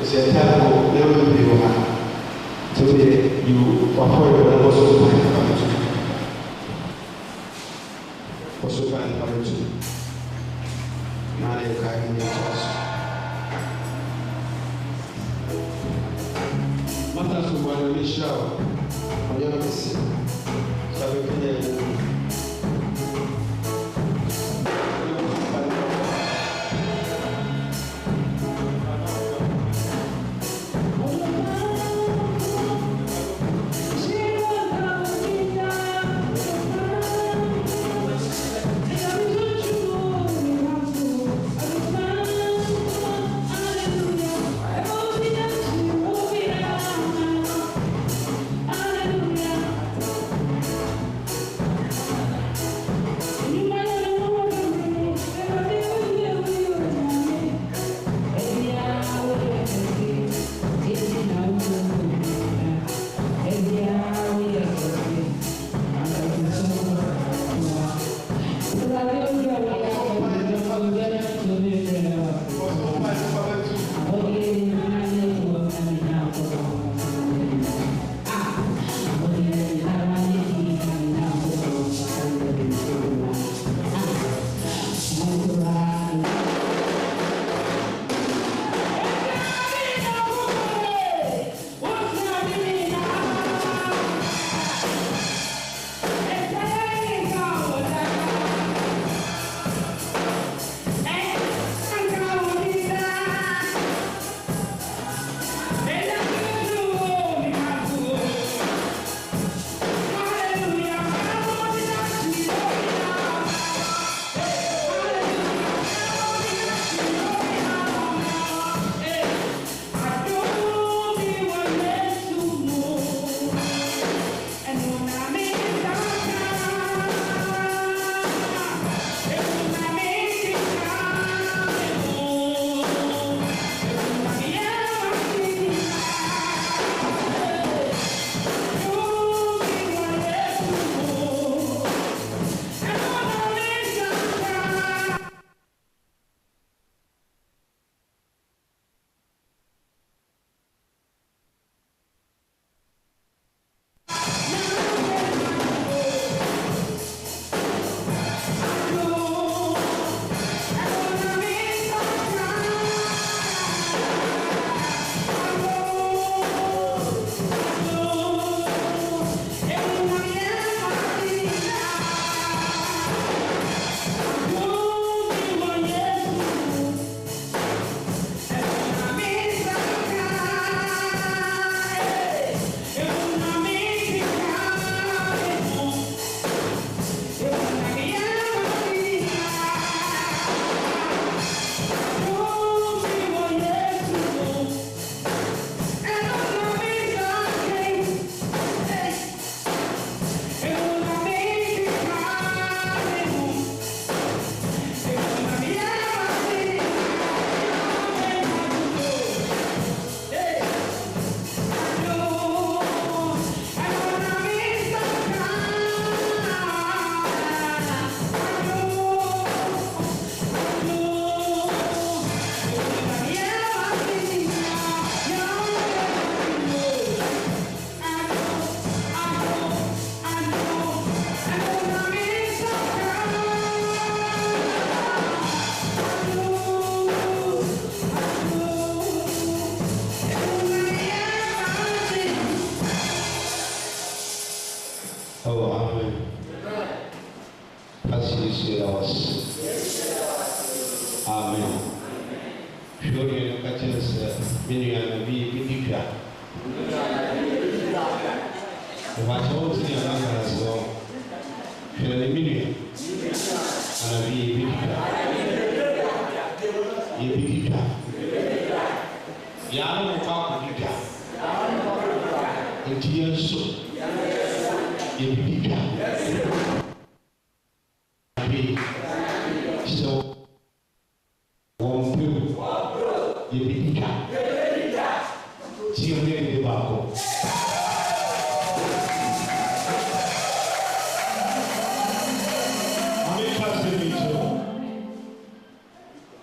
a time never be one. Today you avoid the also find to. Also find to. Now you can get us. Matters of one we show. I never see. So we can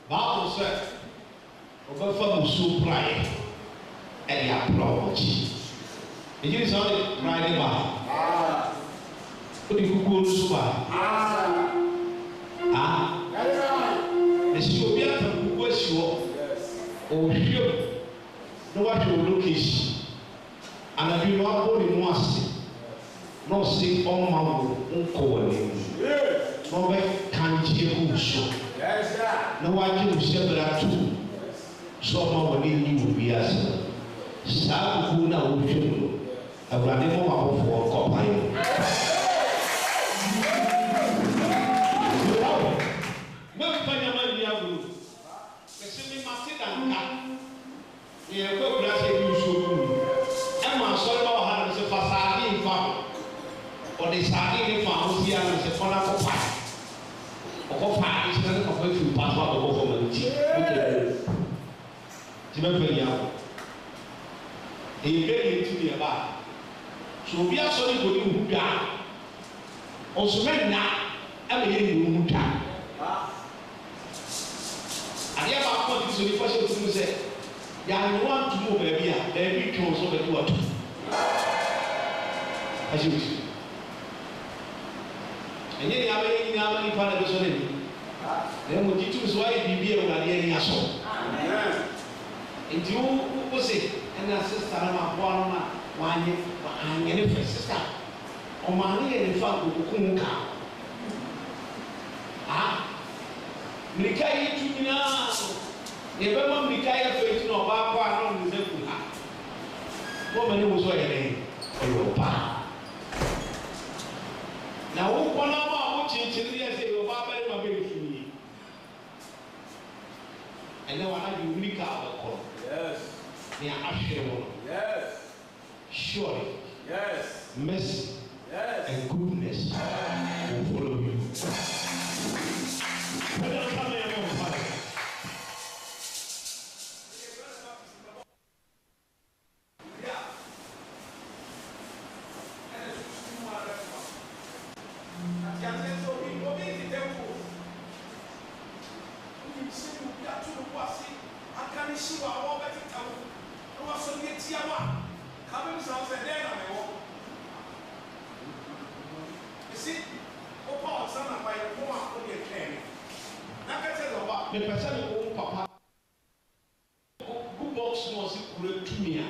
Bible said, "Over from so pride." ɛde aprɔ ɔkyi ɛgyiri sɛ ɔde brade ba ɔde kukuo no so ba ɛhyɛ obi ata kukuo asi hɔ ɔhwɛ na wahwɛ o location anadwo no abɔ ne mu ase na ɔse ɔma wo nkɔ wɔ n'anim na ɔbɛka nkyerɛ gu so na wagye wo hyɛ berɛ ato sɛ ɔma wɔ ne nyi wɔ bi ase saa kukuo no a wohwɛ mu no awurade ma w'abɔfoɔ kɔpan mɛmfa nyama nni agoro ɛsɛ me mate danka yɛkɔ kura sɛ bi nsuo mu ɛma asɔre ba wɔ ha no sɛ fa saade mfa ɔde saade ne fa ho bia no sɛ fɔna kɔpa ɔkɔpa ade sɛ ne kɔpa fi pa so abɔbɔ fɔm ani ti bɛfɛ yi ako ɛyɛ bɛyɛ nti deɛ ba so obi asɔre kɔni hu dwa ɔsomɛ nna ɛma yɛ ne hu dwa adeɛ baako a ti so nipa hyɛ otum sɛ yàrá ntum wɔ baabi a baabi twɛn so baabi wɔ to ahyɛ otu ɛnyɛ ní abɛyɛ nyinaa ama nipa na ɛbɛsɔ n'ani na ɛmu gyi tum so ayɛ biribi a ɛwurade ani asɔ nti wo se ɛna sista no ma boa no ma wanyɛ ne fɛ sista ɔmaa ne yɛ ne fa okoko mu ka mirika yi tu nyinaa yɛbɛma mirika yɛ fɛ ti na ɔbaa kɔ a na ɔno sɛ ku ha wɔma ne wo so ɔyɛ dɛn ɔyɛ ɔbaa na wokɔ no ma a wokyenkyere yɛ sɛ ɔbaa bɛrima bɛyɛ fii ɛnɛ wanagye mirika a wɔkɔ nea ahwere wɔ no surely mercy and goodness will follow you. Me pesa me ko papa good box no se kura tumi a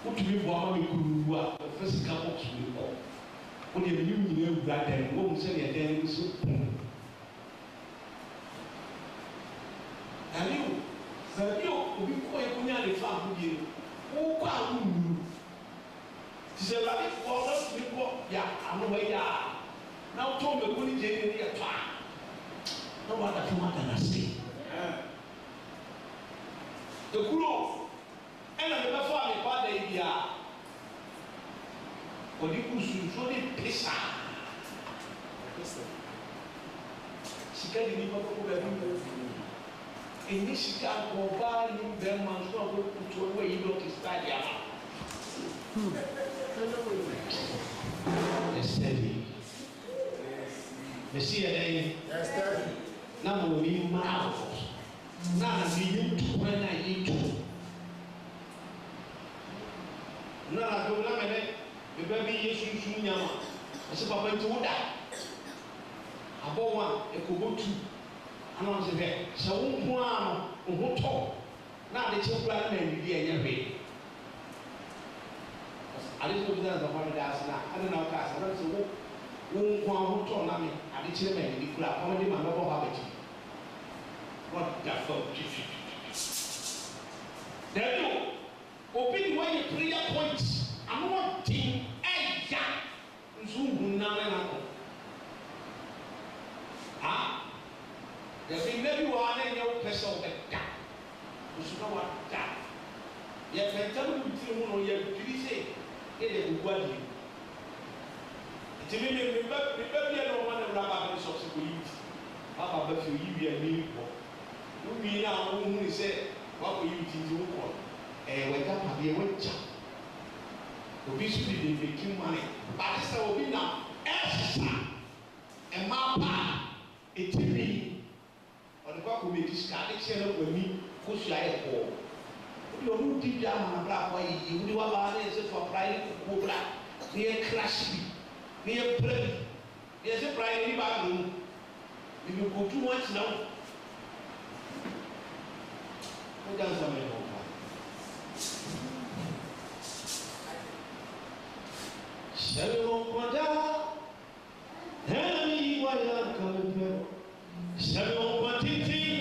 wotumi bo ama me kuru a physical box we ko wo de me nyina ewura dan wo mu se ne dan so Zadio obi ko e kunya le fa ho die wo kwa wu ti se la ko na mi ko ya anu we ya na to me ko ni je ni ya twa no wanda tuma kana si ekuro ena me ba fa me pa da ibia odi kusu so de pesa sika ni ba ko ba ni eni sika ko ba ni be man so ko kuto we yi do ki stadium steady Messi adai steady na mo mi ma na mi yi tu na yi tu na do na me be be bi yesu su nyama se papa nti woda abonwa ekobotu ana se be se wo nko a no ho to na de che kura na ndi di enye hwe ale so bi da za fara da asna ana na ka asna se wo nko a ho to na me ade che me ndi kura ko me ma no bo ha beti what the fuck there you open when you prayer points I'm not team eya nzungu na me na ko there be maybe one in your person that da you know what da ye penta mu ti mu no ye biri se e de guguadi ti me ba bia no ma na bra ba so so yi ba ba fi yi bia ni ko no mi na wo hu ni se wa ko yi ti ti wo ko we ka pa bia wo cha obi su di making money but this obi na extra e ma pa etimi on kwa ko make sika de che no kwani ko sua e ko You don't deep down on a black way. You do a lot of for pride, black, near crash, near play. There's a pride in the bathroom. If you go too much now, what does that mean? Shalom, Mada, Henry, why not come? Shalom, Matiti,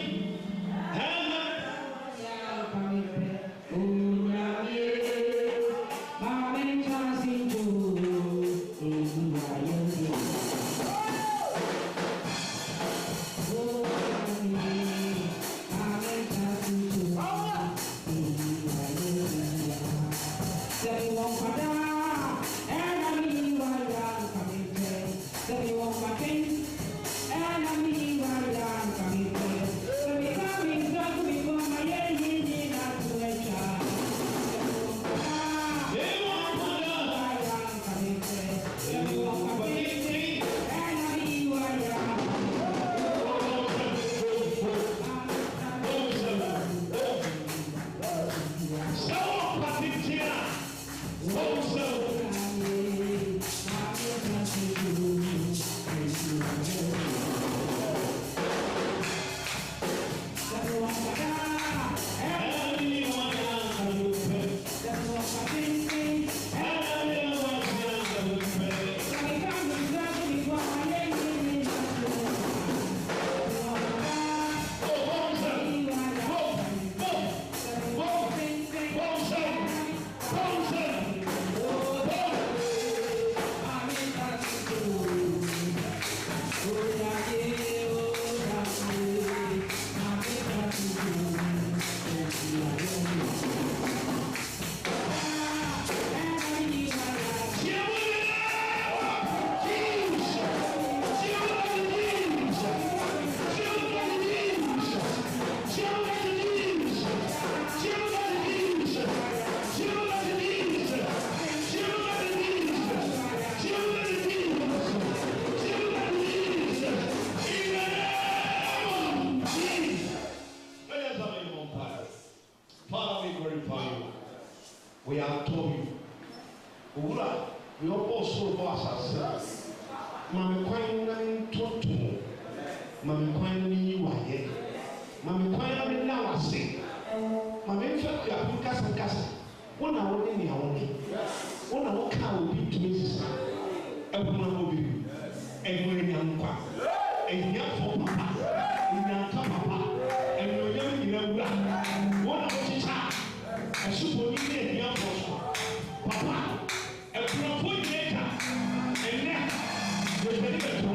we have told you. We are also bosses. Mammy Quine Toto, Mammy Quine, you are here. Mammy Quine, now I say, Mammy, you are Lucas and Casa. One hour in the only. 1 hour can will be to Mrs. A woman will be. And we're young papa. And young for papa. And young papa. And you're young in a black. 1 hour to chat. I should believe in young papa. A prophet maker. And now, you're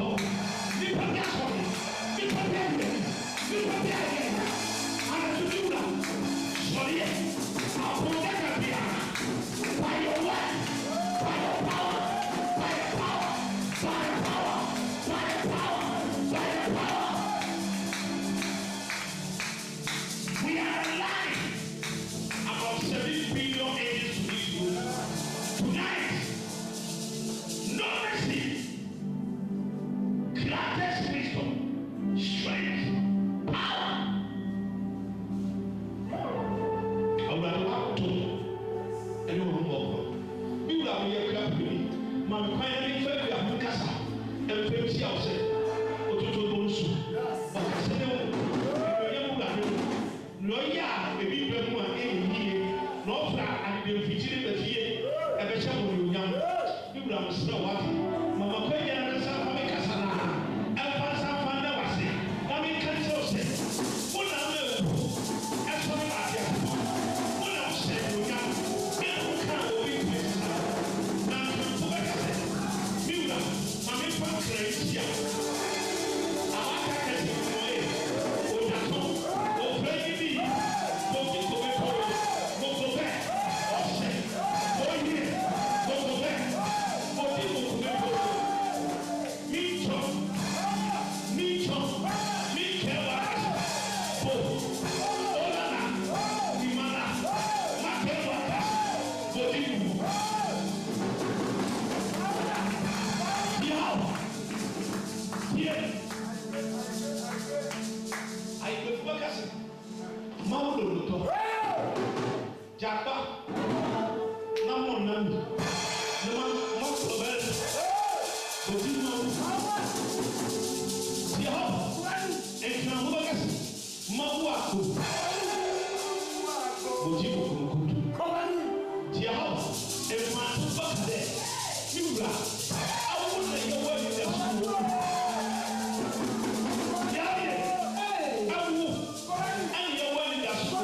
Japa Namo Nami Nama Mokobel Bojima Siho Eknamubagas Mawaku Bojibu Kurukutu Siho Eknamubagas Yura Awuna Yawani Yasuwa Yari Awu Ani Yawani Yasuwa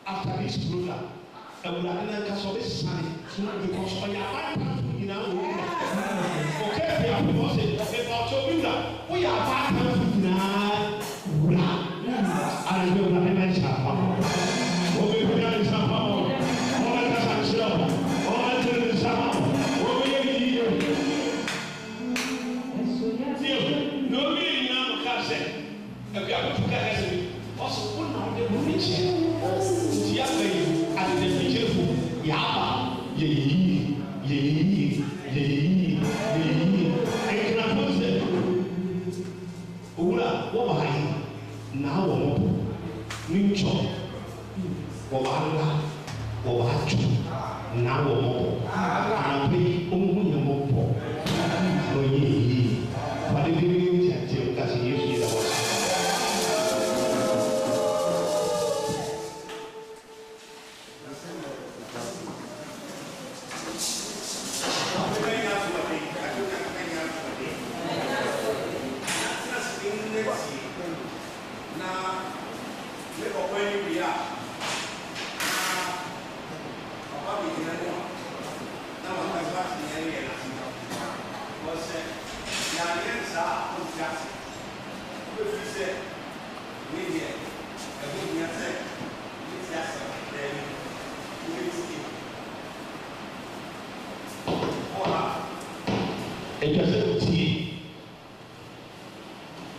After this program, I will have to solve this money because when you are you know, okay, we are proposing about your builder. We are back now. I will not mention that. We will not mention that. All the time, all the time, all the time. No, we now can say, if you are going to get it, also put on the movie chair. And the beautiful Yaba, ye, and can I put it? Ula, why now? New job, Wabala, Wabachu, now, and pay only a mopo. No, ye, but if you because he usually was.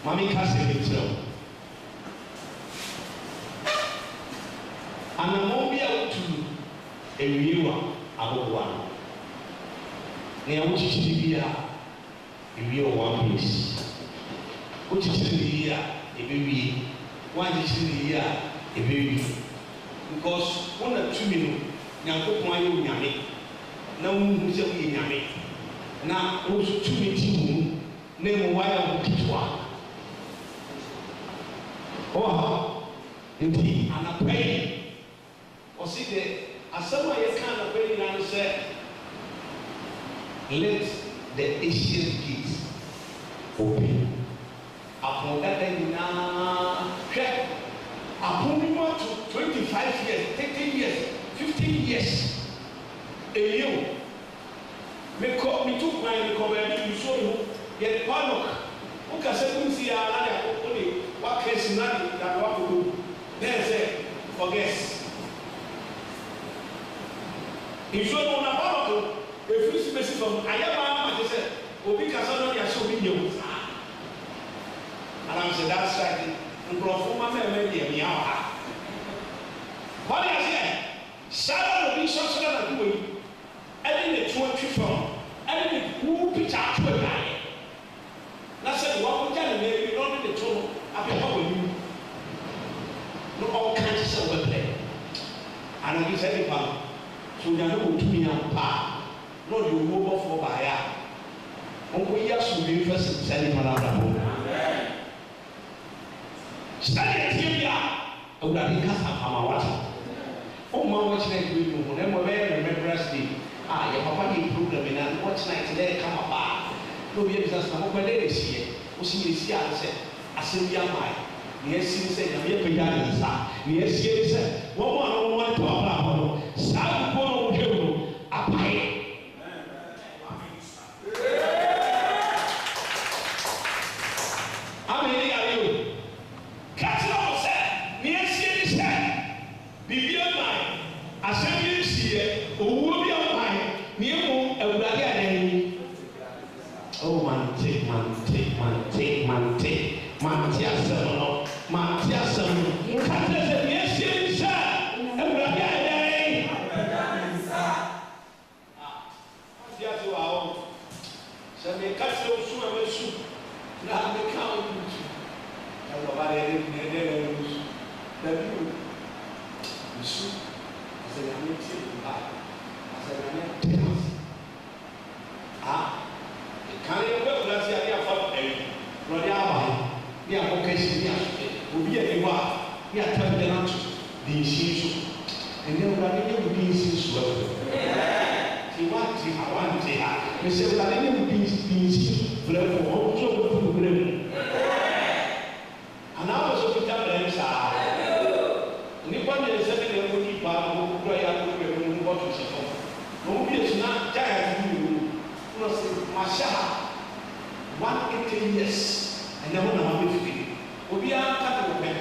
Mami kasi mitro. Anamobi autu ewiwa abowa. Ne awuchichibia ewiwa one place. Uchichibia ebewi. Wanchichibia ebewi. Because one of two minutes nyankopon ayo nyame. Na wonu se wo nyame. Na wo so tumi ti mu na mo waya wo kitwa. Oh, indeed, and I pray. Or see the as someone you kind of praying and say, let the Asian gates open. Upon that day now, upon me to 25 years, 30 years, 15 years, a year. Me took my recovery, you saw you. yɛ panok wokasa kunsi a na de wode wakɛsi na de dade wakɔdɔ na yɛ sɛ forget nsuo no na panok ɛfiri si bɛsi fam ayɛ baa ma te sɛ obi kasa no de ahyɛ obi nyɛ wo saa anam sɛ that's right nkurɔfo ma mɛmɛ deɛ mea wɔ ha wɔde aseɛ saa na obi sɔsoro na duwa yi ɛde ne to atwi fam ɛde ne kuu pikya ato adwaeɛ na sɛ wɔakɔgya ne na ebi na ɔde ne to no apepa wɔ anim na ɔka kye sɛ wɔpɛ anadwo sɛ nipa no so onyame wɔ tumi ampa na ɔde owuo bɔfoɔ baeɛ a ɔnkɔyi asomdwe mfa sɛ nipa no abrabɔ sɛdeɛ tie bi a awurade kasa ama wata ɔma wɔkyerɛ ɛdwe mu ho na mmɔ bɛyɛ remembrance day a yɛ papa de program na wɔkyerɛ ɛte dɛ kama paa na obi abisa sɛ na mɔkɔ dɛ ɛhyiɛ wosi yɛsi ade sɛ asɛm bi amae na yɛsi ne sɛ nyame yɛpagya ne nsa na yɛsie ne sɛ wɔn a wɔwɔ ne tɔ abrabɔ no saa kukuo no wɔhwɛ mu no apae Mante asɛm no mante asɛm no nka kyerɛ sɛ neɛsie nsa awurade ayɛn ate ase wɔ hɔ sɛ meka kyerɛ wo su a masu na meka wo ntu ɛwɔba deɛdɛ wo su dabi o mesu asɛ nyame tie mpa asɛ nyame tɛm ɛkane yɛbɛ wurase ade afa awi na ɔde aba ni akɔkɛsi ni asopɛ obi yɛ niwa ni atam dɛ n'ato de nsi so ɛnɛ wulade ne mu di nsi so ɛfɛ ti wa ti ha wa nti ha mɛsɛ wulade ne mu di nsi fila fo ɔmo nso ko funu fila mu anaa wɔ so kita bɛrɛ mu saa nipa mmiɛnsa bi na ɛmu nipa na ɔmo kura yɛ akɔ kura mu bɔ to si fam na ɔmo bi esuna gya yɛ ti mu ɛna sɛ ma hyɛ ha 180 years. And then when I'm with you, we'll be out of the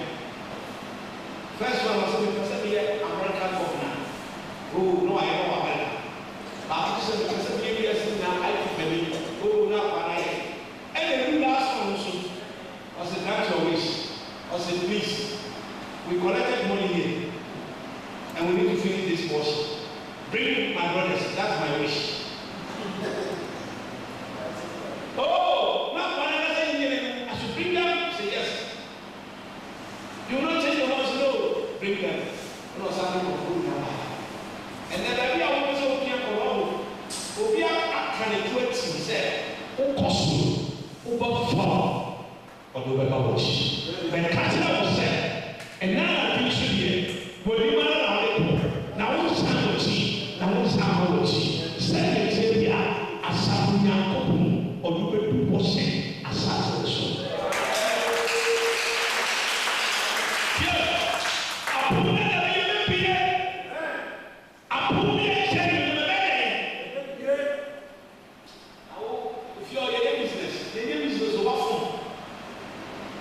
first one was a American governor. Oh, no, I know about it. After some years now, I think oh, now I and the last one was a natural wish. I said, please, we collected money here and we need to finish this portion. Bring my brothers, that's my wish. Oh, not one another. Bring them, say yes. You will not change your house, no. Bring them. No, something will go now. And then there be a woman who came around. Who be a kind of 20 said, who cost you, who bought for, or do we watch? When the catcher was said, and now I finish here, will you want now what's happening? Now what's happening? Send it here, a Sabunya, or you will do what's saying, a Sabunya.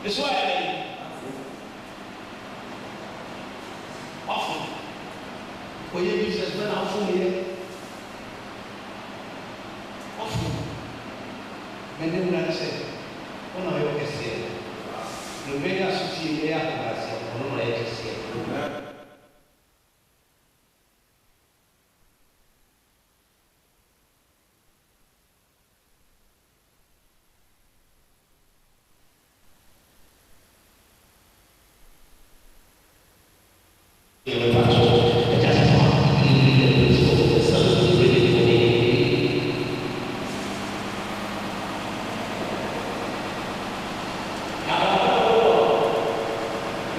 It's why often for your business when I'm from here often when they will say when I was here the way I see here I say when I was here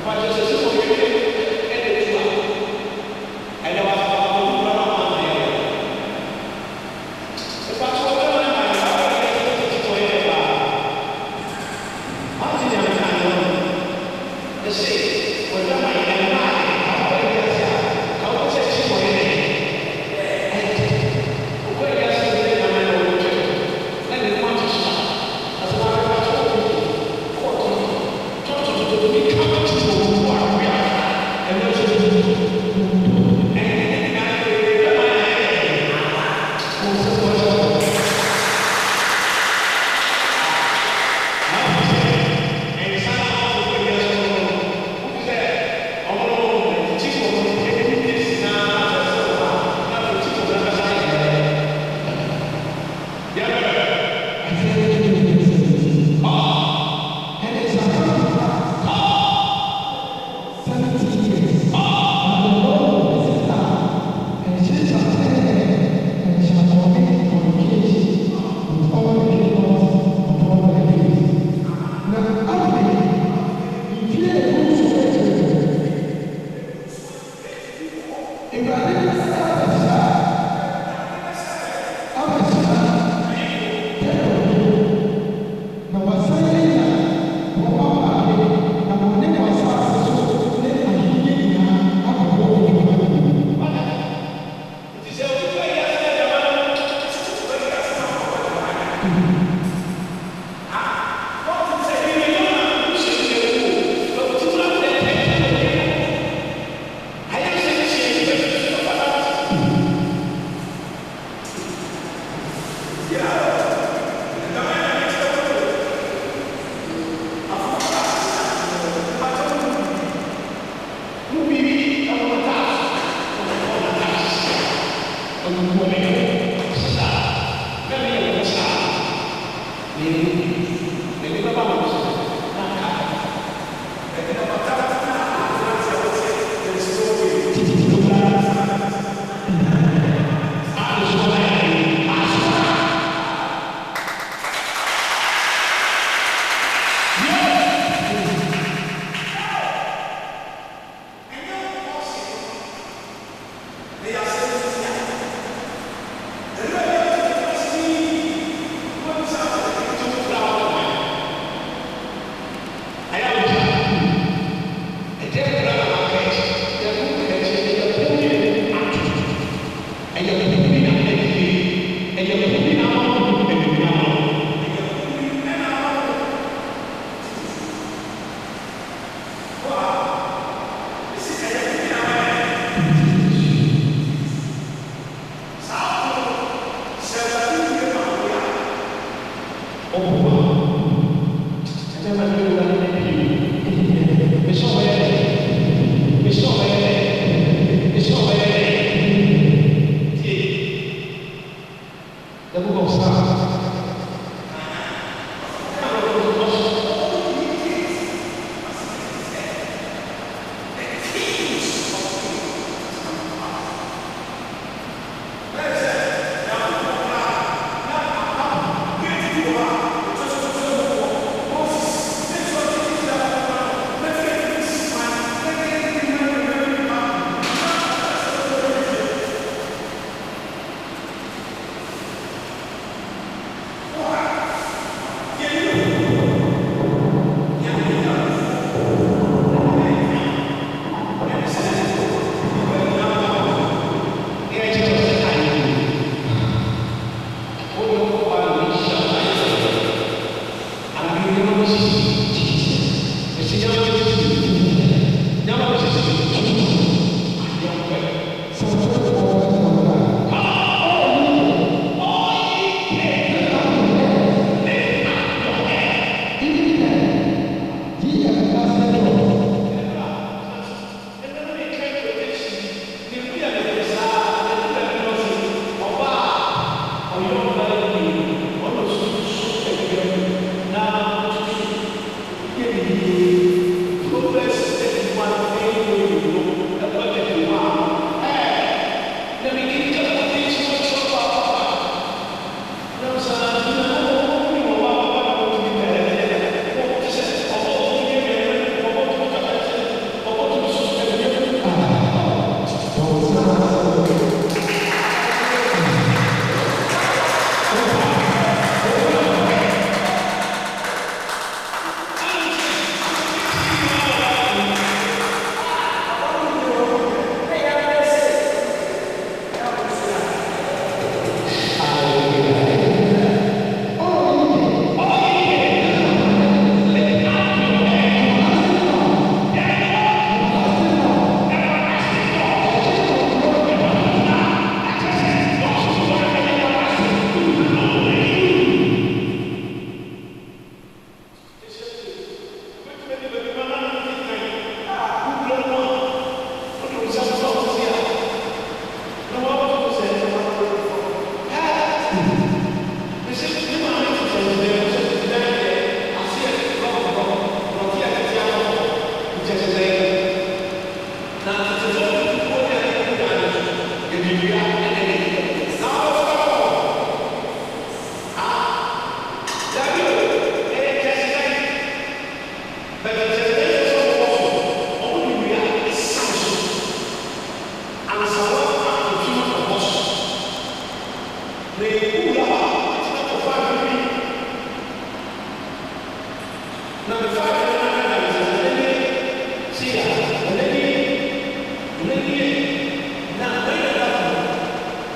Mas Jesus,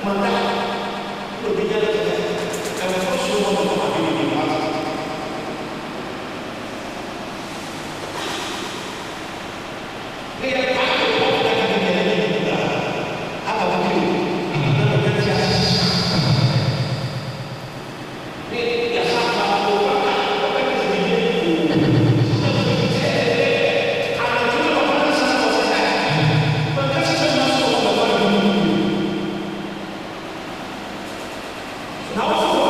Mandar, eu vim aqui, eu vou Your heart.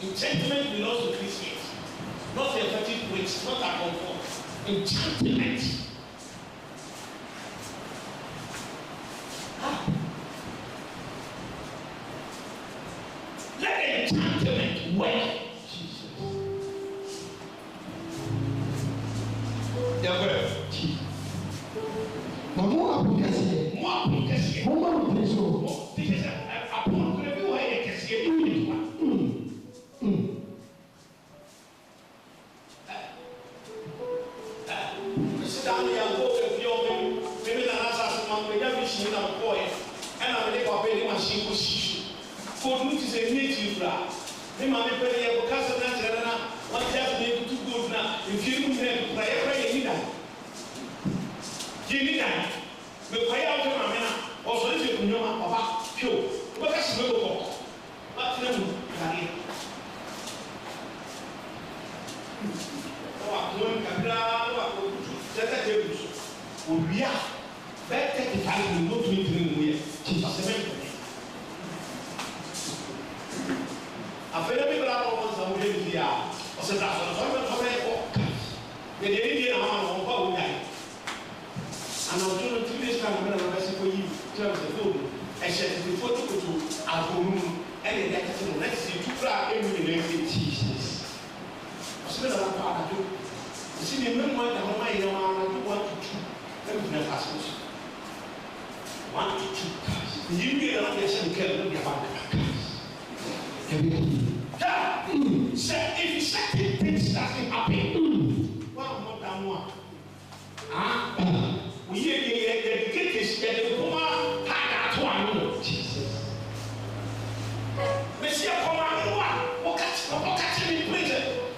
Enchantment belongs to Christians, not the effective witch, not a comfort. Enchantment. Let the enchantment work. Jesus. Say if certain things doesn't happen, what more than one? We hear the kids get the woman had at one. Jesus. Monsieur, come on, what catch me, please?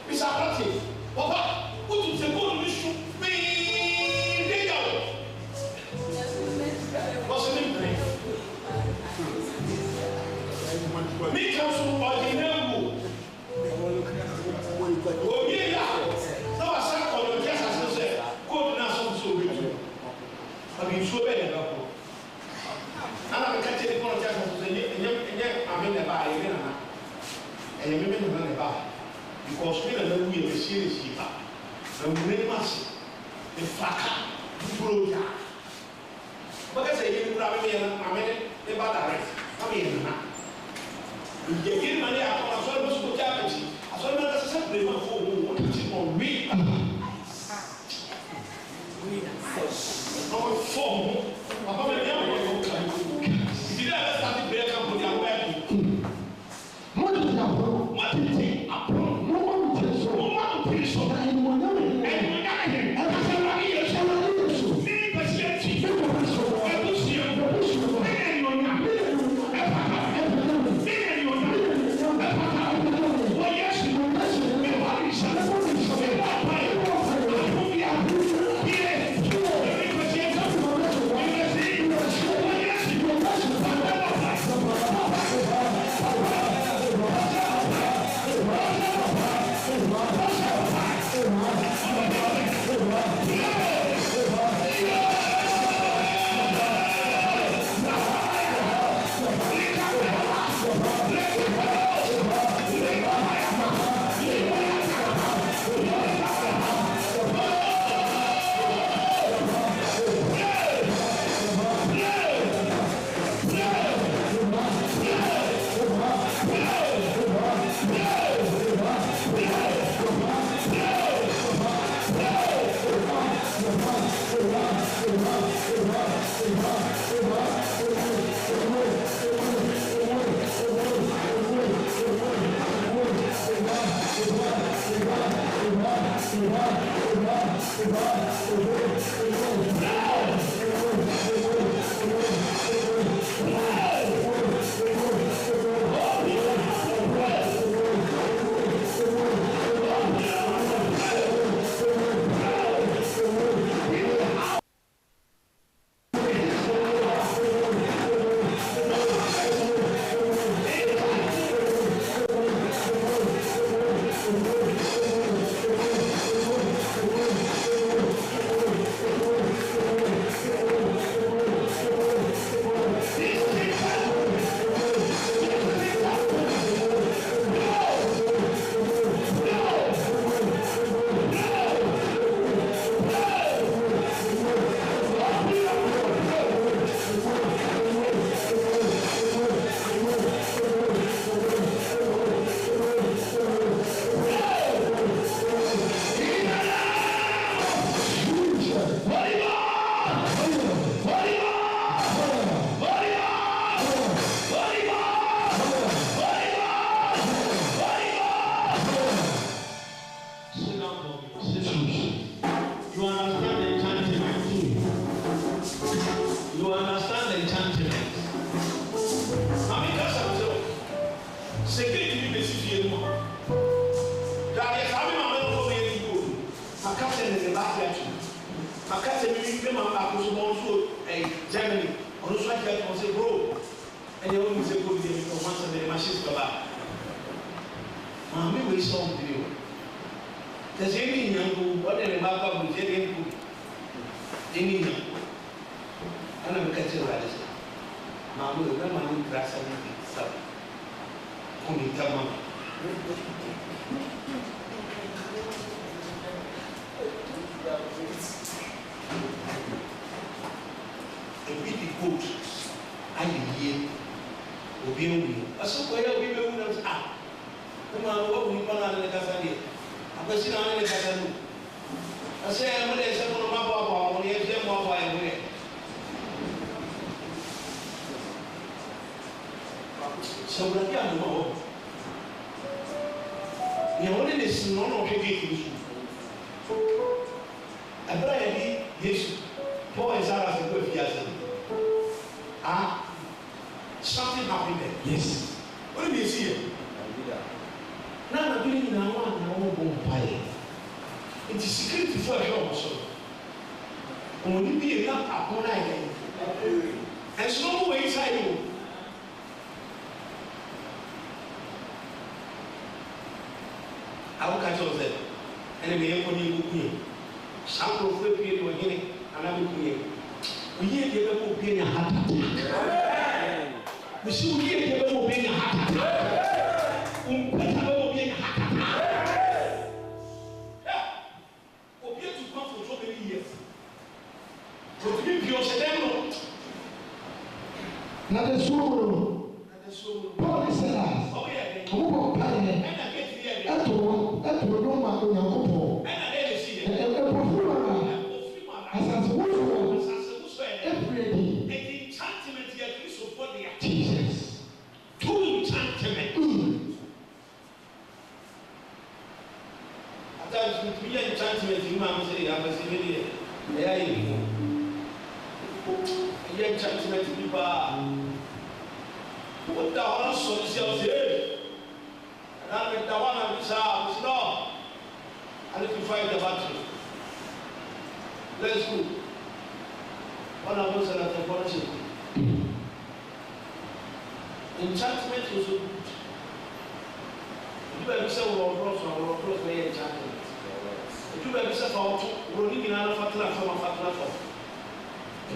Mr. Party, what is the good issue? Me, they go. What's the name? Me comes from Ordinary. Oh, yeah. No, I said, oh, yes, I said, good now, so good. I mean, so bad. And I'm catching the point of Jackson, and I'm in the bar, and you remember the bar. Because we are we are serious keeper. And we make mass. The fucker, you broke. But I say, you grab me and I made it about that. I mean, if you get money out of my son, what's happening? I saw another separate one for who wanted to know me. Our form, about the young one. Did I ever start to break up with your wedding? What is your problem? What is it? A problem. No one will so. No one will so. And one never him. And one never him. And somebody is somebody so. Many percent. People are so. I will see you. I will see you. And you are not. Well, yes, you know, that's it. Nobody said that. You only listen, no, no, okay, I brought yes, Paul is out as a good years. Ah, something happened there. Yes. What did you see? Now I'm doing now one pie. It is secret for a job also. Only be enough upon I and so way inside you. I will catch on them. And we have only look me. Some of the people were getting another way. We hear the people being a heart attack. We see we hear the people being a heart attack. Being a heart attack. Yeah. Obey to come for so many years. So to be pure, say them no. Not the soul. Not the soul. Paul is alive. Oh yeah. Who will pay? And I get here. That will no man on your couple. And I didn't see it. As a woman, every day. Enchantment here to support the Jesus. Two enchantment. At times with me enchantment, you might say, I was in here. There you go. Enchantment people. What the horse on the shelves here? And I met the one of his arms. No. I need to fight the battle. Let's go. One of us at the policy. Enchantment was so good. You better say we're cross very enchantment. You better say for running in another fatla from a fatla for.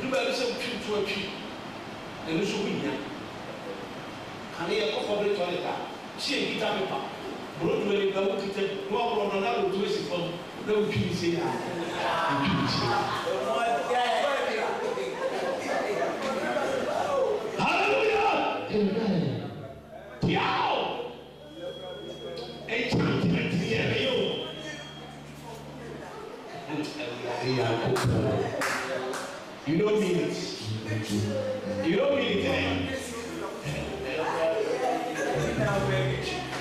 You better say trip to a trip. And you should be here. And they are public toilet. See a guitar paper. Broadway, go to the more on another twist from no PC. Hallelujah! Amen. Piao! Enchantment here, you. You don't mean it. You don't mean it.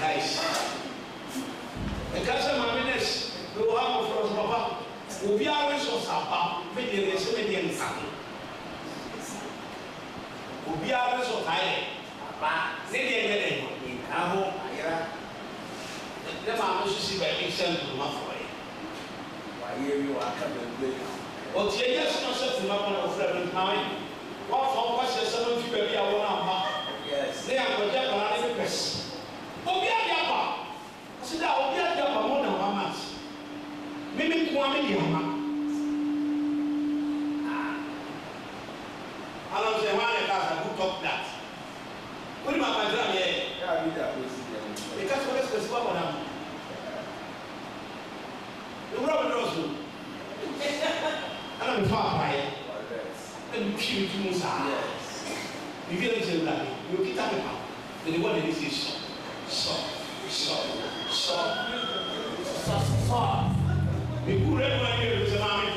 Nice. The cousin Mamines, we will have a first papa. We be always on Sapa, maybe there's so many in Sapa. We be always on Thailand. But they didn't get it. I hope the mamma should see by himself to my boy. Why, you are coming. But yes, not such a number of friends now. What for was the 70 baby I want to yes, they are project on the press. Obia Yapa. I said, Obia Yapa more than 1 month. Maybe 1 million. I don't say one who talk that. What do you want my drum here? Because what is the spot on them? The Robert Rosu. I'm far by it. And you keep to Musa. You get into that. You get up about. Then you want to see so. We could have here with the mommy.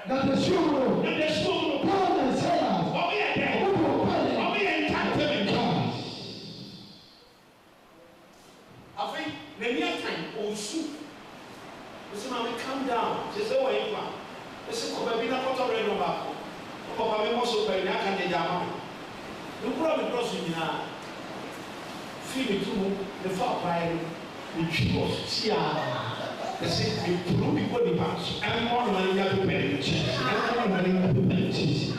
Now the show, Paul and Silas. I think the near time also. This man calm down. She said, "Where you from?" They said, "Come back. Not to read no back. Papa, me must open. I can't get down." You probably cross me now. Feel it too. The far pride. The Jesus. See ah. They say you prove people the past. I'm more money than to pay. I'm more money than to pay. Jesus.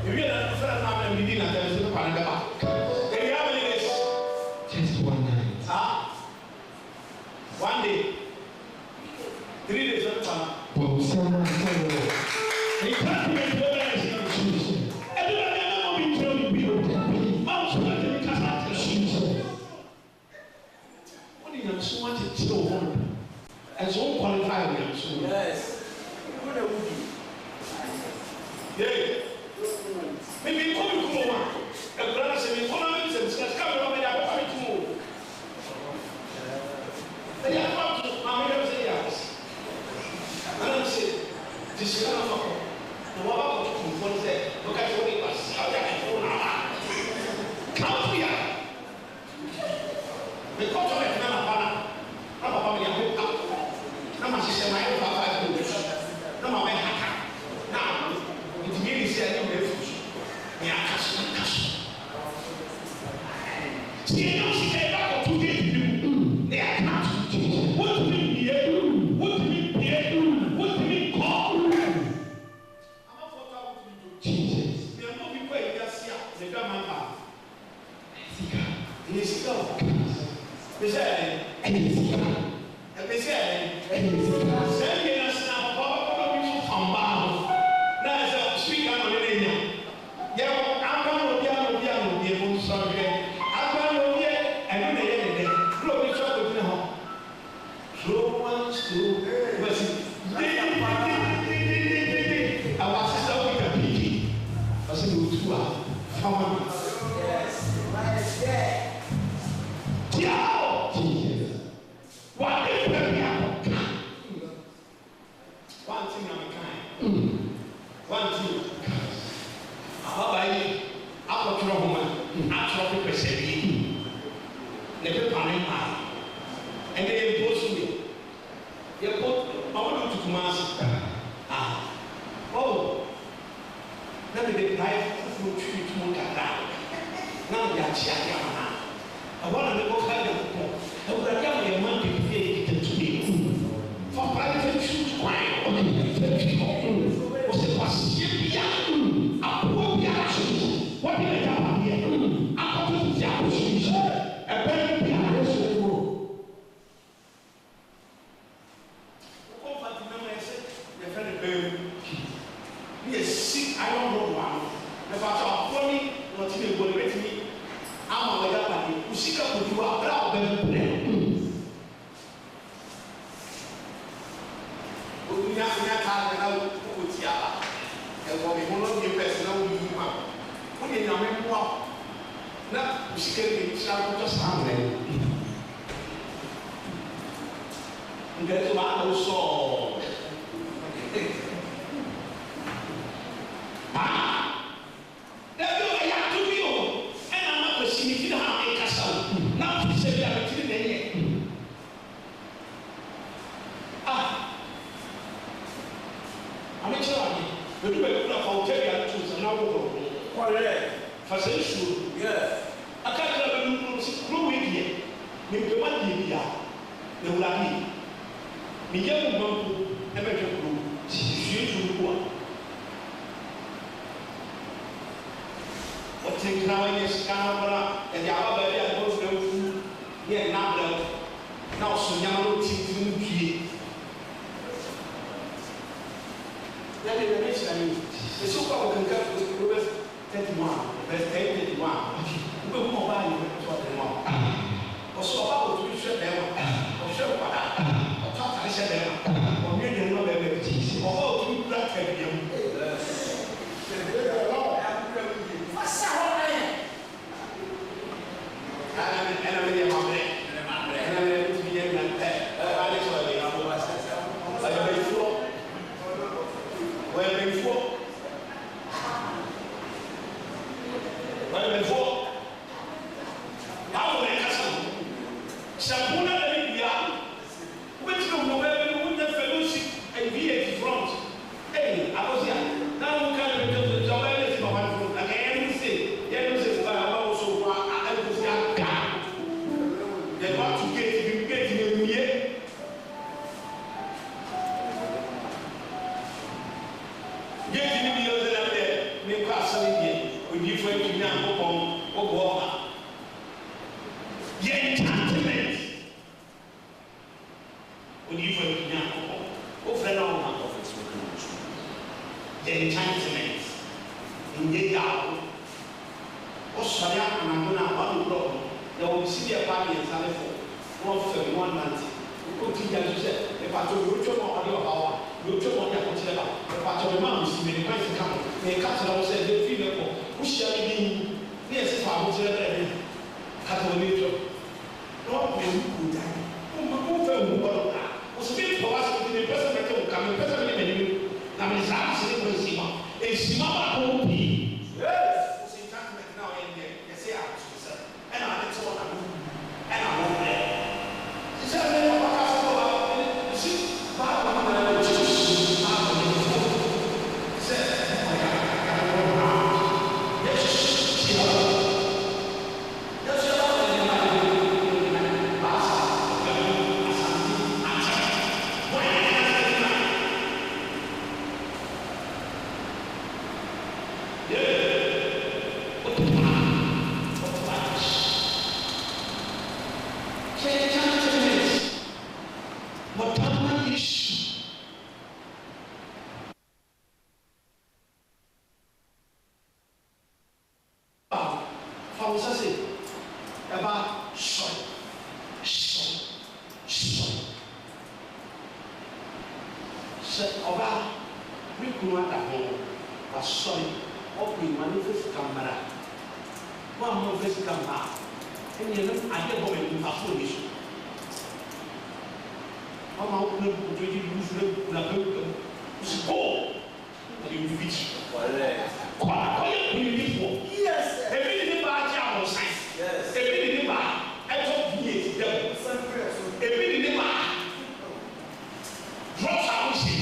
If you are not friend, I'm not meeting at the Panama. Can you have any days? Just 1 night. Ah. 1 day. 3 days on the Panama. But someone said, "They can't be a better Jesus." Everybody never been told to be okay. Mouse not to be cast Jesus. What do you so much to still hold? As all qualified, yes. What would you? Yeah. Maybe you come to one. The brother said, "You come and say, come over there, I'm coming to move." They are not to, I'm going to say yes. And I said, This is not for the one who wants it. Look at what it was. How can I go now? Come here. The culture of Nana, Papa, Nama, she said, my own papa is no, my haka. Now, it means that you refuge. Me, I cash. See, no, she came back to get you. They are not. What do you mean here? What do you mean here? What do you mean call? I'm not for talking to Jesus. We are not people in Garcia, the grandmother. He is still. He said, he said, send me a snap of you from Bow. Now, as a speaker on the name. Yeah, I'm going to be able to solve it. I'm going to be and then they look at trouble in the home. So once to our sister with a piggy. I said, you two are family. Yes. Yeah, Jesus. What is the one thing I'm kind. One thing. Ababai, I got your woman. I try to perceive. Never panic. And they impose me. You put, I want you to command. Oh, let me be life for you to look at that. Now, that's your I want to go kind of poor. I would have got a man to pay to me. For private shoes, why? Was it was young? A poor young. What did I have here? I got to the shoes. A very piano. Yes, I don't know one. The father of me, not even going with me. I'm a way up. You see, you are proud of them. We have not had enough with Yaba. And what we want to be personal, we want. We didn't have more. Now, we can be just hungry. And that's why I also. me kunu ada ho asɔre ɔkɔ imane fesi kamara mo a mo fesi kamara ɛnna yɛn adeɛ bɔ wɔn nipa so ni so ɔmo awo kunu kutu yi lusu ne kula pɛpɛ kusi kɔɔ ɔdi ndubi ti kɔɔ akɔyɛ kunu bi fɔ ebi ni ne ba agye ahosan ebi ni ne ba ɛtɔ bie ti dɛm ebi ni ne ba drugs ahosi.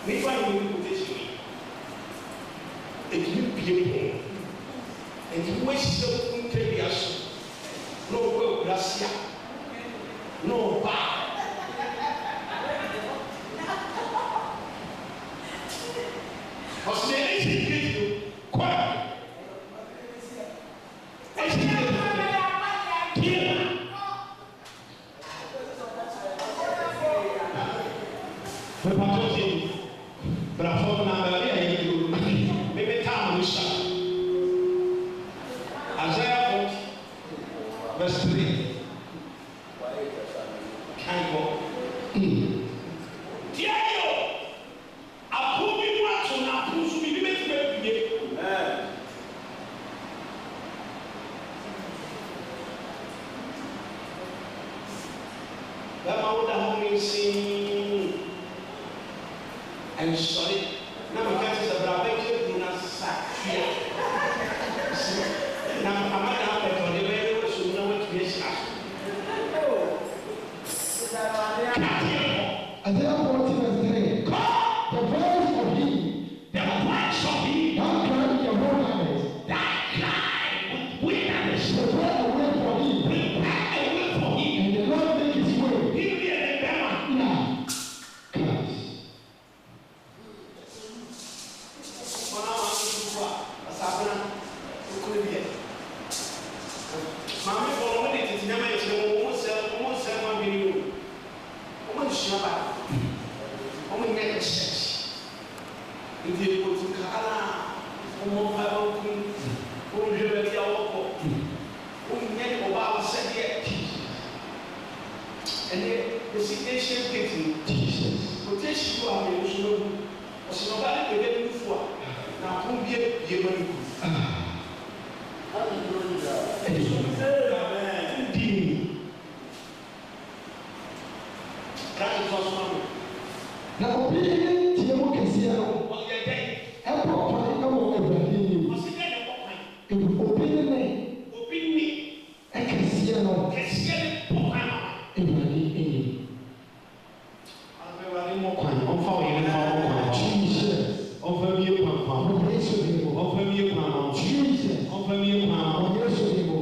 Nipa ni mo quotation. Ètùmí bìí bọ̀. Ètùmí wọ́n ṣiṣẹ́ fún tẹ̀lé aṣọ. N'o wọ ìwúrasíà. N'o bá. Ọ̀sẹ̀ ẹ̀ṣin kejì o. Kọ́ ẹ̀. Ẹ̀ṣin kejì o. Kíyè. Pẹ̀pà tó ti brafọ́ náà bẹ̀rẹ̀ yà yẹ kúrò bẹ́ẹ̀ tá a mú sa. Isaiah 40 verse 3. Kan bọ̀. Díẹ̀ yọ. Àpò bí mu àtò náà àpò nso bí bẹ́ẹ̀ ti bẹ́ẹ̀ bìyẹ. Bẹ́ẹ̀ máa wọ́n dà wọ́n mi sí. And sorry, now we can't say that I do not sack here. Now, I'm not going to be able to know what to miss. And therefore, the voice of him, that cried your wilderness, the wilderness, prepare a way for him, and the Lord make his way. Now, Christ. Mami fọlọ wọn de tètè nyama yẹ kyerɛ wọn sɛ wọn bi ni o wọn sua ba wọn nyɛ research nti ekotu kaala wọn mpa wọn kun wọn hwɛ baabi a wɔkɔ wọn nyɛ ɔbaa ɔsɛdeɛ ɛnɛ esi asian gate no quotation do a mɛ nso no mu ɔsɛ ɔbaa ne bɛbɛ ne nufu a na apon bie bie ma ne ku. Na obi ne tie mu kɛseɛ no ɛbɔ kwan ɛwɔ Awurade anim. Obi ne ɛkɛseɛ no Awurade anim. Awurade mɔ kwan ɔmfa wo yɛn fa wo kwan Jesus. ɔmfa mie kwan fa Ɔmo Yesu ne mu. ɔmfa mie kwan ma Jesus. ɔmfa mie kwan ma. Ɔmo Yesu ne mu.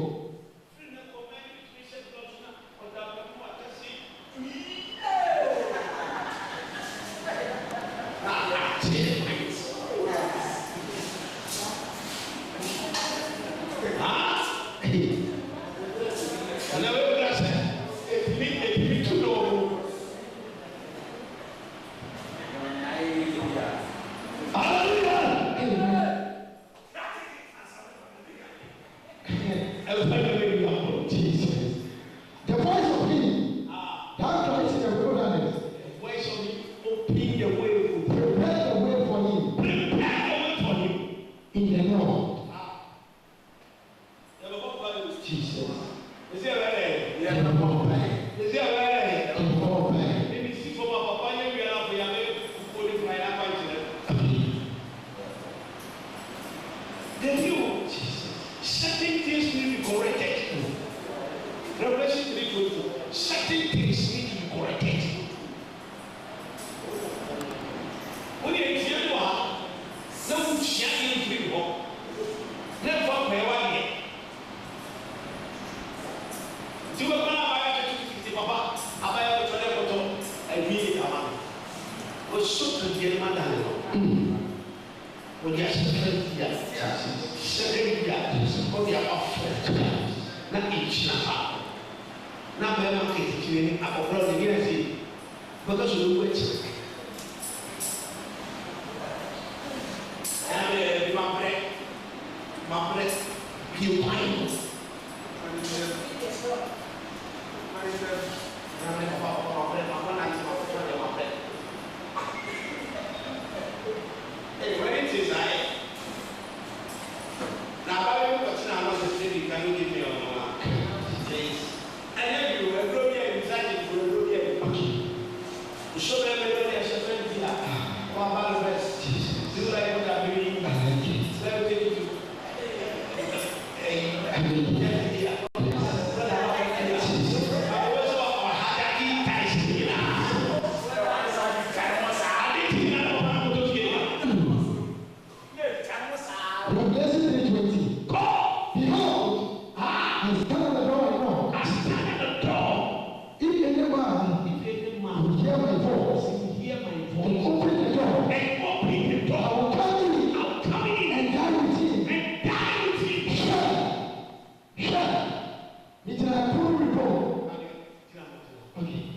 Okay.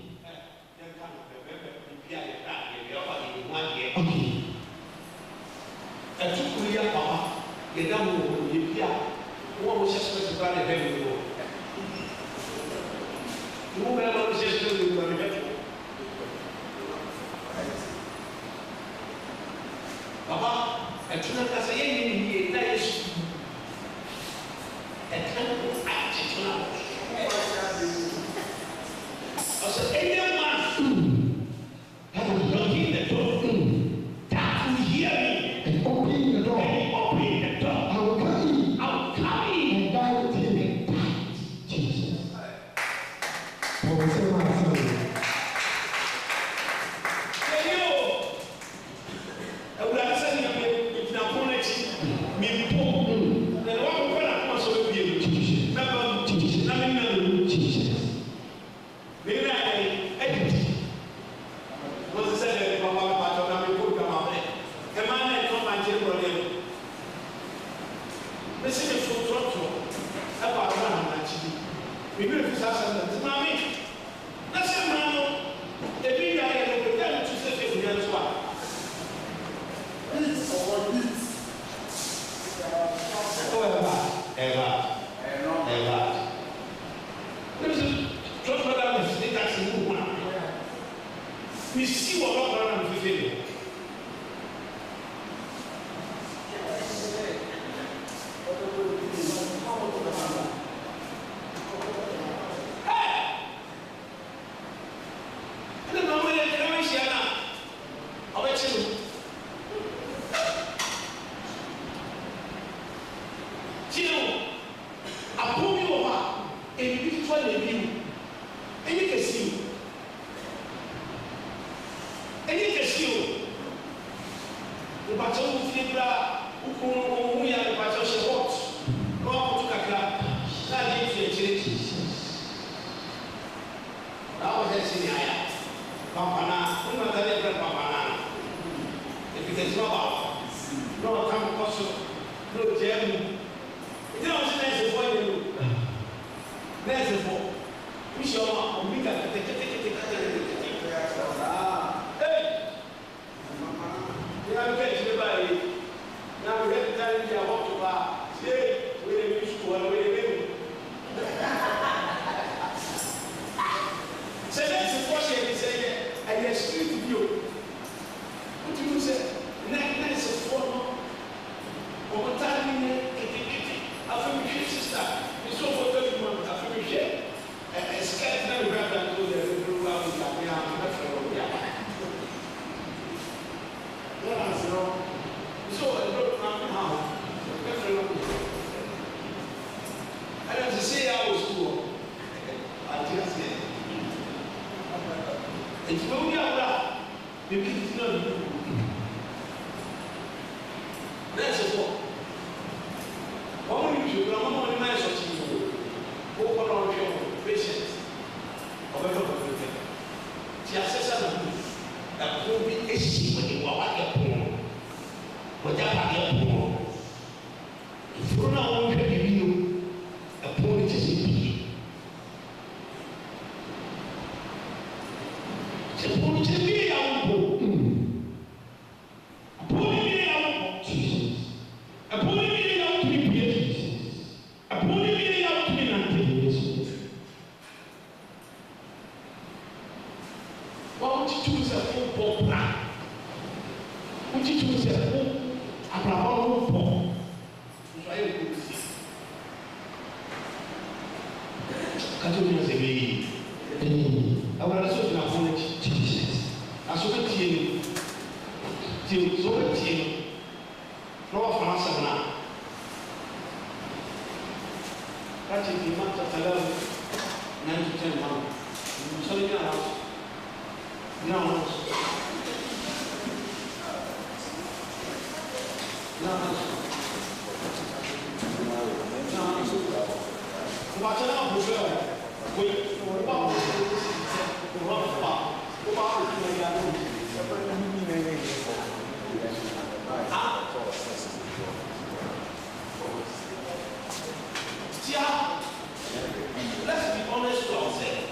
Let's be honest to ourselves.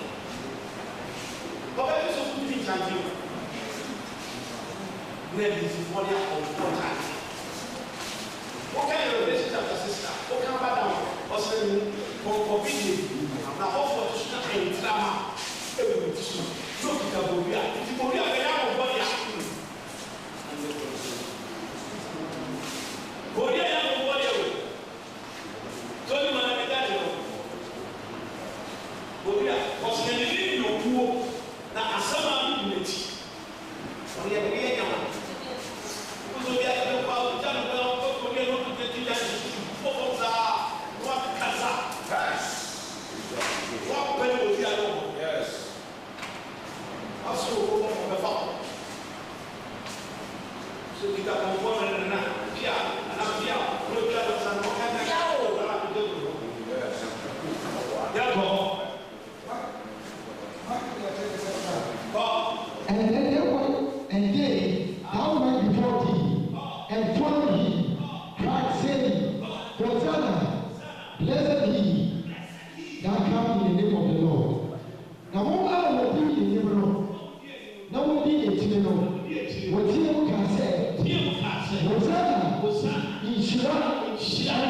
chanting. Maybe it's for their own time. What kind of relationship with sister? What kind of down? Or saying, for video. Now, hopefully, to start a drama. Everybody, look at the Boria. If you Boria, they have a body. Boria, have a body. So you want to be that? Boria, was living your poor. Now, as someone who did it. We are here now. We are here to power. We are not to get to that. What Casa? What when we are alone? Yes. Also, the father. So we got one woman and another. Yeah, and I'm here. We'll try to send one and a half. Yes. And then they went, and they how went before thee, and followed thee, cried, saying, Hosanna, blessed he that come in the name of the Lord. Now, what I will do in the name of the Lord, now will be a channel. What you can say, Hosanna, in Shira, Jesus.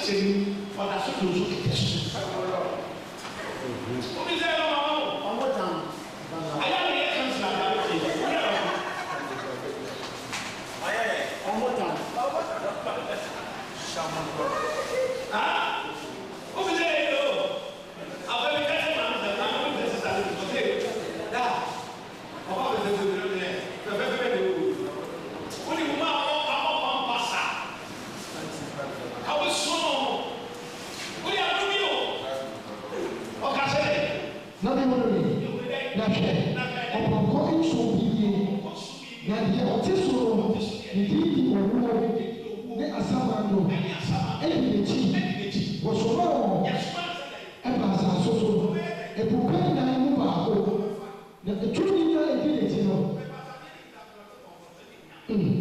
kyerɛ for the so to get this. What is that? One more time. I am here cancel that. One more time. Ah, what is that? I will get him on the line. This is a little bit. That. What is it? What do you want? I was so. What do you do? Okay, say. Nothing more than me. Nothing. I'm going to be na deɛ ɔte soro no ne didi owuo ne asamando ɛdi n'akyi wɔsoma wɔn ɛba asase so ebuka nan mu baako na etumi nyinaa edi n'akyi no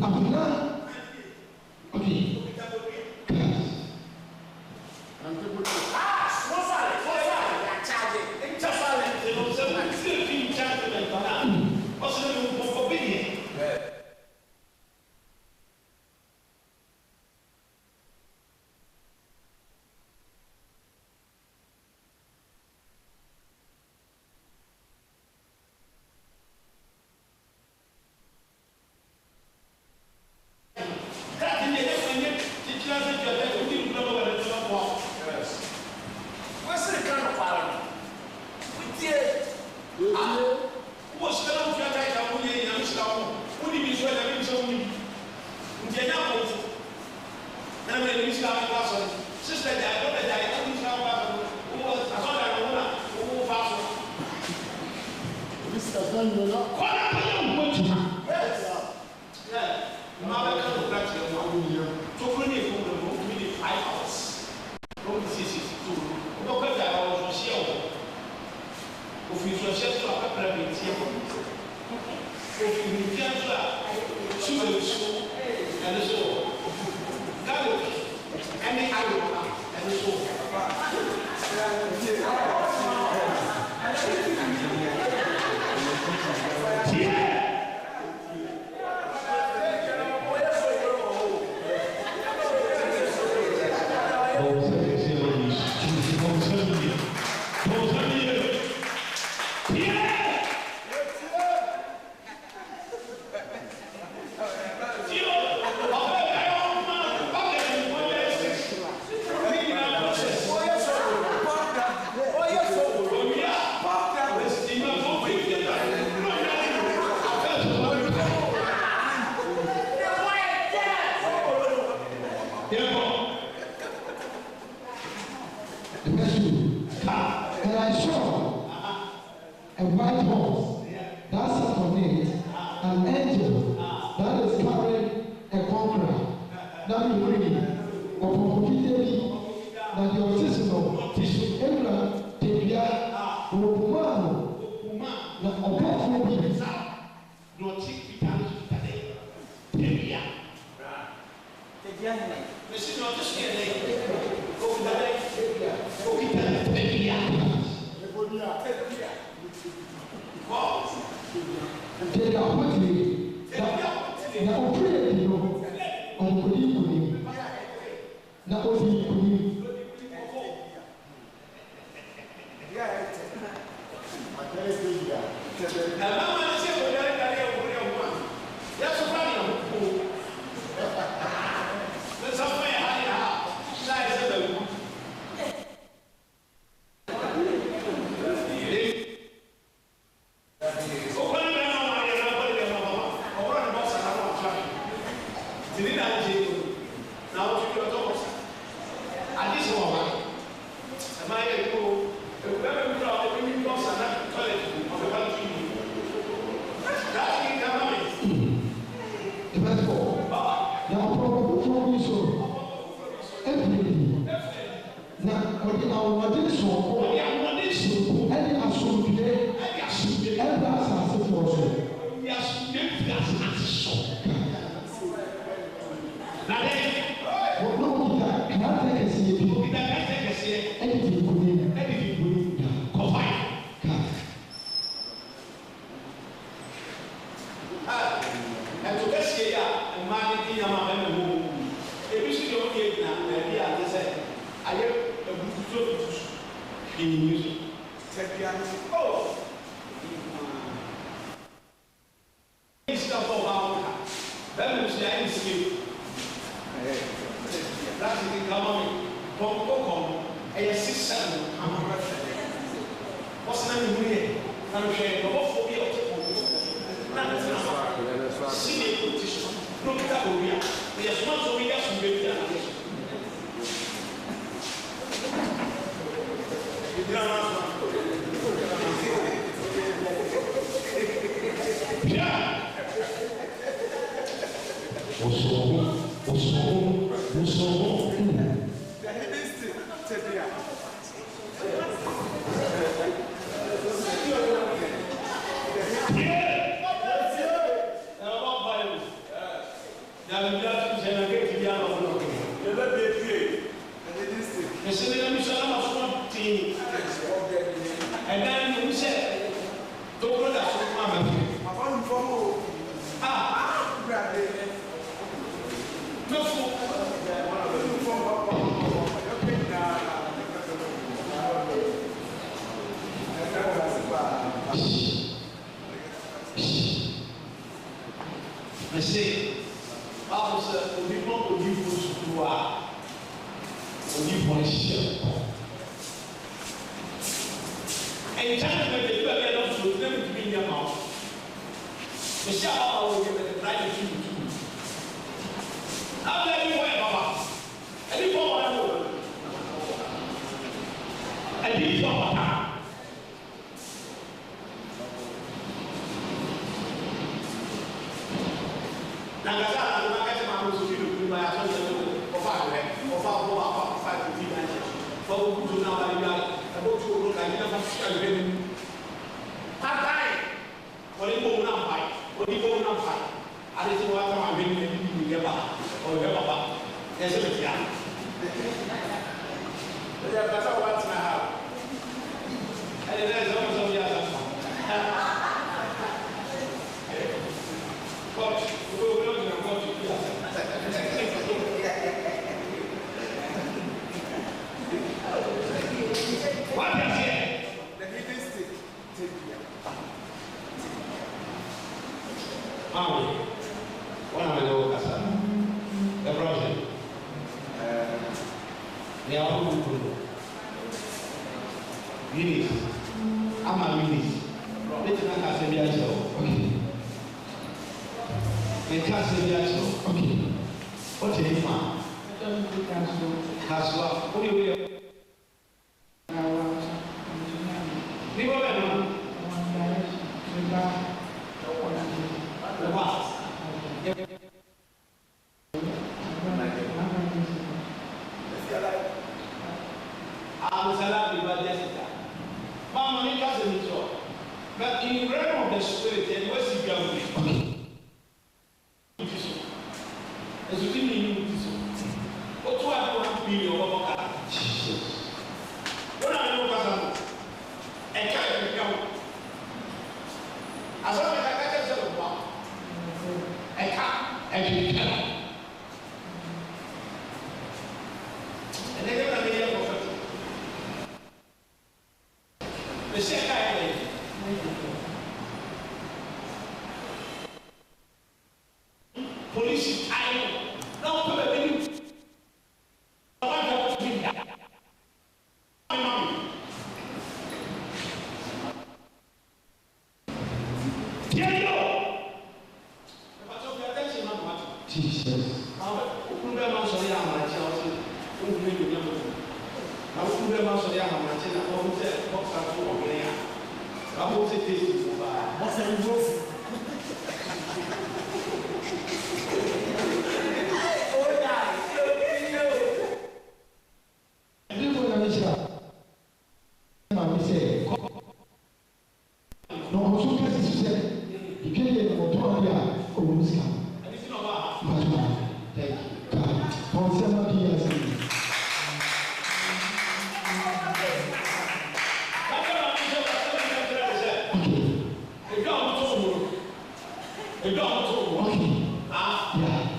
abena okay. And to this year, and my name, ebi si de o de na ebi a de sɛ ayɛ ebututu hwii so tɛbia no o sika fɔ ɔbaa wo ka bɛrɛ mi hyia ɛyɛ sike láti di kama mi pɔnkɔ kɔn ɛyɛ sisa no amara fɛ wɔsi na mi hu yɛ na mi hwɛ ɔbɔfo bi a ɔte pɔnkɔ na mi tena hɔ si ne ekuti so na okita owi a ɛyɛ soma so owi yɛ so bɛ bi a na yɛ so.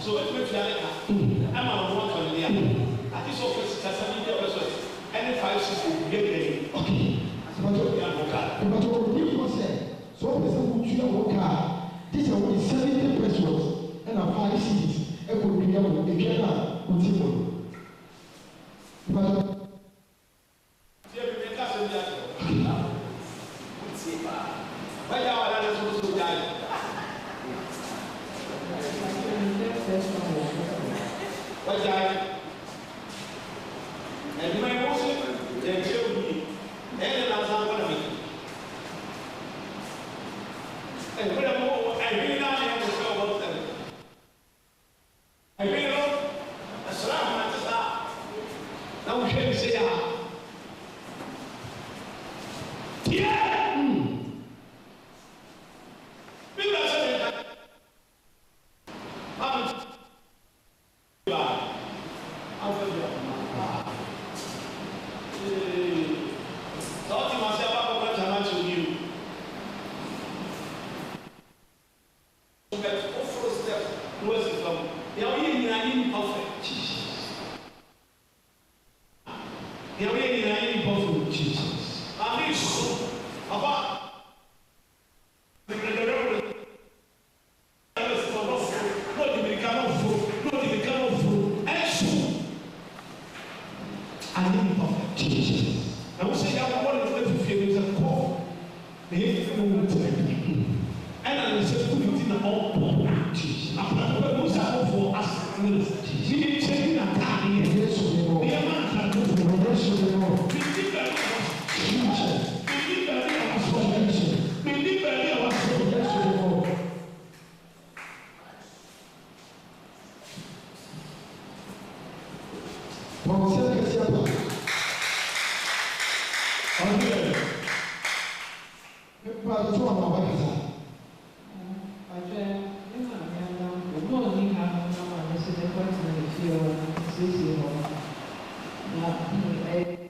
So what we try to do, I'm a woman on the other. I just offer to is okay. But you say, so this is 70 pesos and 5 cities. And could be able to get out with him. But and my emotion, they showed me, and I'm not going to make it. And when I bring down the other show about them, I bring it up, I salam, I just now we can say, yeah. People are saying that. Hey!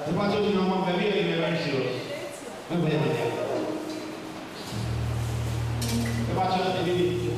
The pastor is not very serious. The pastor is very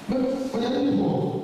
But what are you for?